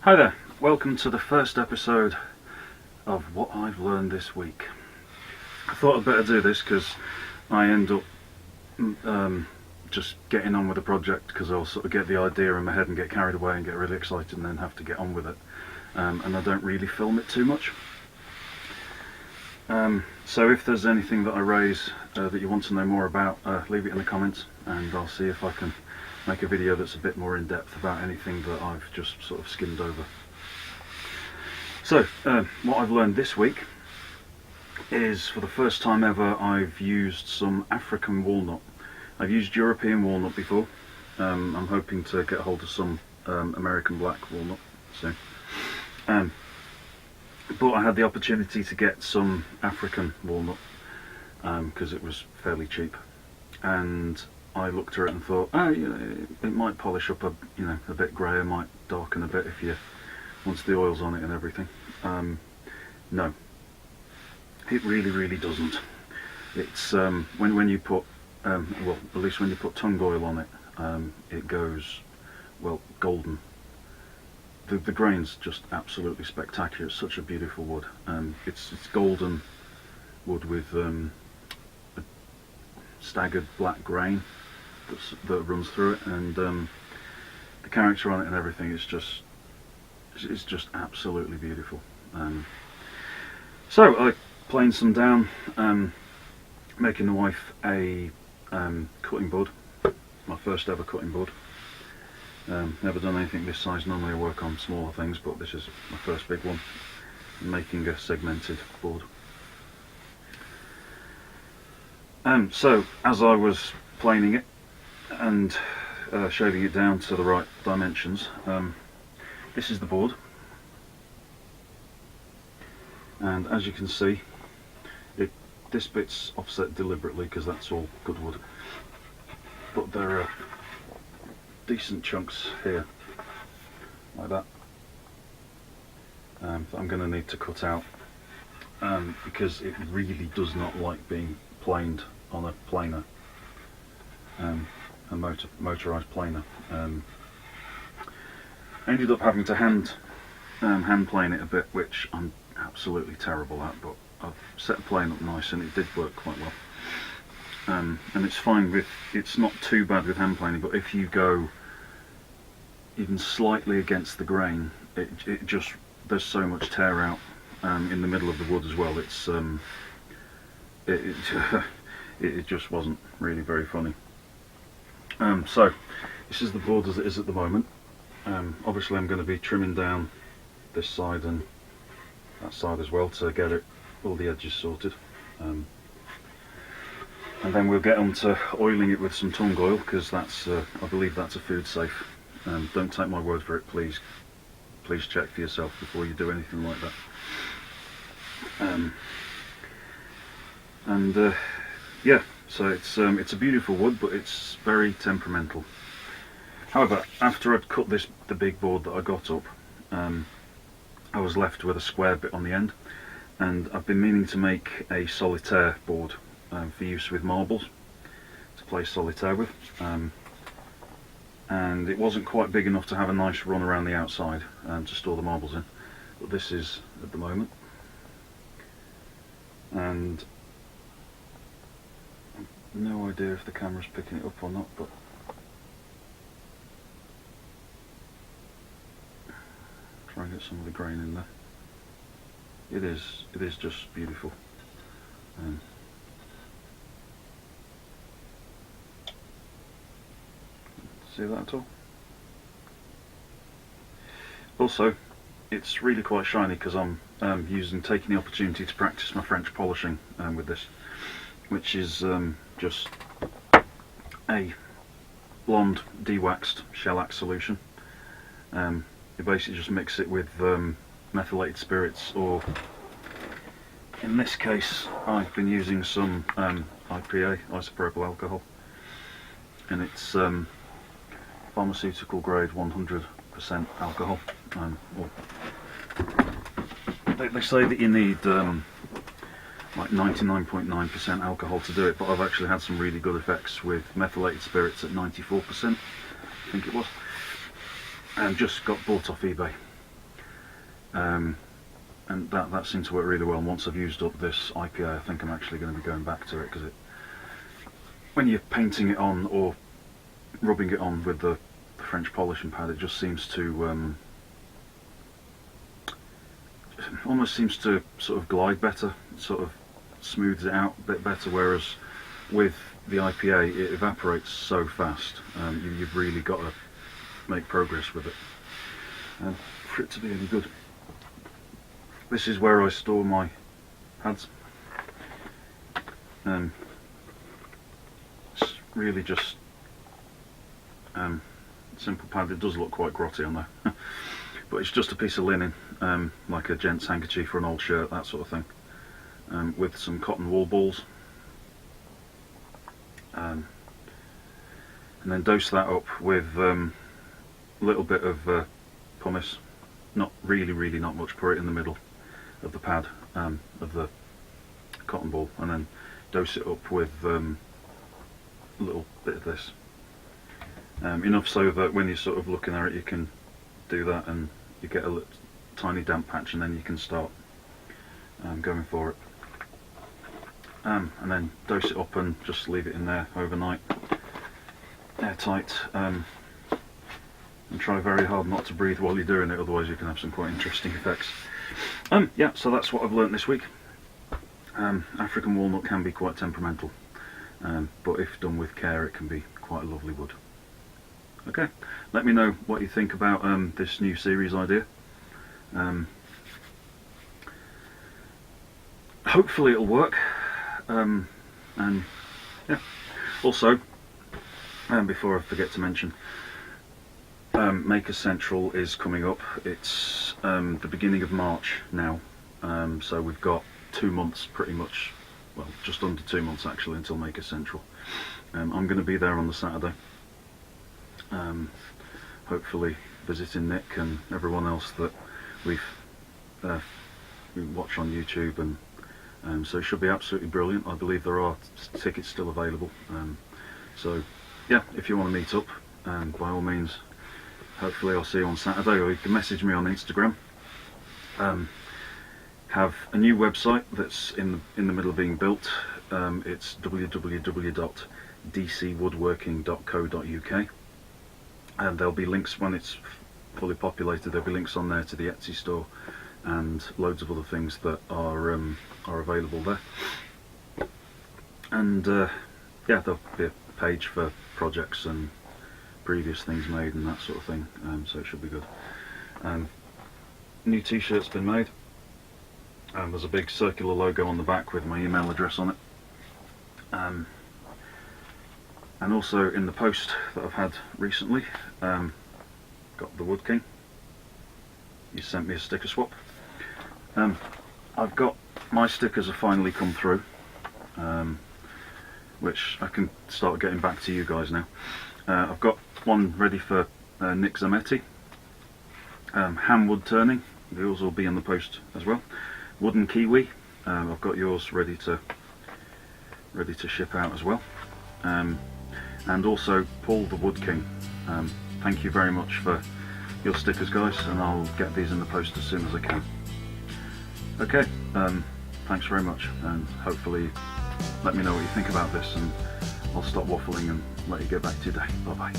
Hi there, welcome to the first episode of What I've Learned This Week. I thought I'd better do this because I end up just getting on with the project because I'll sort of get the idea in my head and get carried away and get really excited and then have to get on with it. And I don't really film it too much. So if there's anything that I raise that you want to know more about, leave it in the comments and I'll see if I can make a video that's a bit more in depth about anything that I've just sort of skimmed over. So what I've learned this week is, for the first time ever, I've used some African walnut. I've used European walnut before. I'm hoping to get hold of some American black walnut soon. But I had the opportunity to get some African walnut because it was fairly cheap, and I looked at it and thought, oh, you know, it might polish up a bit grey, it might darken a bit if you once the oil's on it and everything. No, it really doesn't. It's when you put well, at least when you put tung oil on it, it goes, well, golden. The grain's just absolutely spectacular. It's such a beautiful wood. It's golden wood with a staggered black grain that runs through it, and the character on it and everything is just absolutely beautiful. So I planed some down, making the wife a cutting board, my first ever cutting board. Never done anything this size. Normally I work on smaller things, but this is my first big one. I'm making a segmented board. So as I was planing it and shaving it down to the right dimensions, this is the board, and as you can see, this bit's offset deliberately because that's all good wood, but there are decent chunks here like that that I'm going to need to cut out because it really does not like being planed on a planer, a motorised planer. I ended up having to hand plane it a bit, which I'm absolutely terrible at, but I've set the plane up nice and it did work quite well. And it's fine with, it's not too bad with hand planing, but if you go even slightly against the grain, it just, there's so much tear out in the middle of the wood as well. It's it just wasn't really very funny. So this is the board as it is at the moment. Obviously I'm going to be trimming down this side and that side as well to get it all the edges sorted, and then we'll get on to oiling it with some tung oil, because that's I believe that's a food safe. Don't take my word for it, please check for yourself before you do anything like that. Yeah, so it's a beautiful wood, but it's very temperamental. However, after I'd cut the big board that I got up, I was left with a square bit on the end, and I've been meaning to make a solitaire board for use with marbles, to play solitaire with, and it wasn't quite big enough to have a nice run around the outside to store the marbles in, but this is at the moment. And I've no idea if the camera's picking it up or not, but try and get some of the grain in there. It is just beautiful. See that at all? Also, it's really quite shiny because I'm taking the opportunity to practice my French polishing with this, which is just a blonde de-waxed shellac solution. You basically just mix it with methylated spirits, or in this case I've been using some IPA, isopropyl alcohol, and it's pharmaceutical grade 100% alcohol. They say that you need like 99.9% alcohol to do it, but I've actually had some really good effects with methylated spirits at 94%, I think it was, and just got bought off eBay. and that seemed to work really well. And once I've used up this IPA, I think I'm actually going to be going back to it, because when you're painting it on or rubbing it on with the French polishing pad, it just seems to almost seems to sort of glide better. It sort of smooths it out a bit better, whereas with the IPA it evaporates so fast. You've really got to make progress with it for it to be any good. This is where I store my pads. It's really just simple pad. It does look quite grotty on there, but it's just a piece of linen, like a gent's handkerchief or an old shirt, that sort of thing, with some cotton wool balls, and then dose that up with a little bit of pumice, not really not much. Pour it in the middle of the pad, of the cotton ball, and then dose it up with a little bit of this, enough so that when you're sort of looking at it you can do that and you get a tiny damp patch, and then you can start going for it, and then dose it up and just leave it in there overnight, airtight, and try very hard not to breathe while you're doing it, otherwise you can have some quite interesting effects. Yeah, so that's what I've learnt this week. African walnut can be quite temperamental, but if done with care it can be quite a lovely wood. Okay, let me know what you think about this new series idea. Hopefully it'll work, and yeah, also, before I forget to mention, Maker Central is coming up. It's the beginning of March now, so we've got 2 months pretty much, well, just under 2 months actually, until Maker Central. I'm going to be there on the Saturday, hopefully visiting Nick and everyone else that we watch on YouTube, and so it should be absolutely brilliant. I believe there are tickets still available, so yeah, if you want to meet up, by all means, hopefully I'll see you on Saturday, or you can message me on Instagram. Have a new website that's in the middle of being built. It's www.dcwoodworking.co.uk, and there'll be links when it's fully populated. There'll be links on there to the Etsy store and loads of other things that are available there. And yeah, there'll be a page for projects and previous things made and that sort of thing, so it should be good. New t-shirt's been made, and there's a big circular logo on the back with my email address on it, and also in the post that I've had recently, got the Wood King. You sent me a sticker swap. I've got, my stickers have finally come through, which I can start getting back to you guys now. I've got one ready for Nick Zametti. Ham wood turning, yours will be in the post as well. Wooden kiwi, I've got yours ready to ship out as well. And also Paul the Wood King. Thank you very much for your stickers, guys, and I'll get these in the post as soon as I can. Okay, thanks very much, and hopefully let me know what you think about this, and I'll stop waffling and let you get back to your day. Bye bye.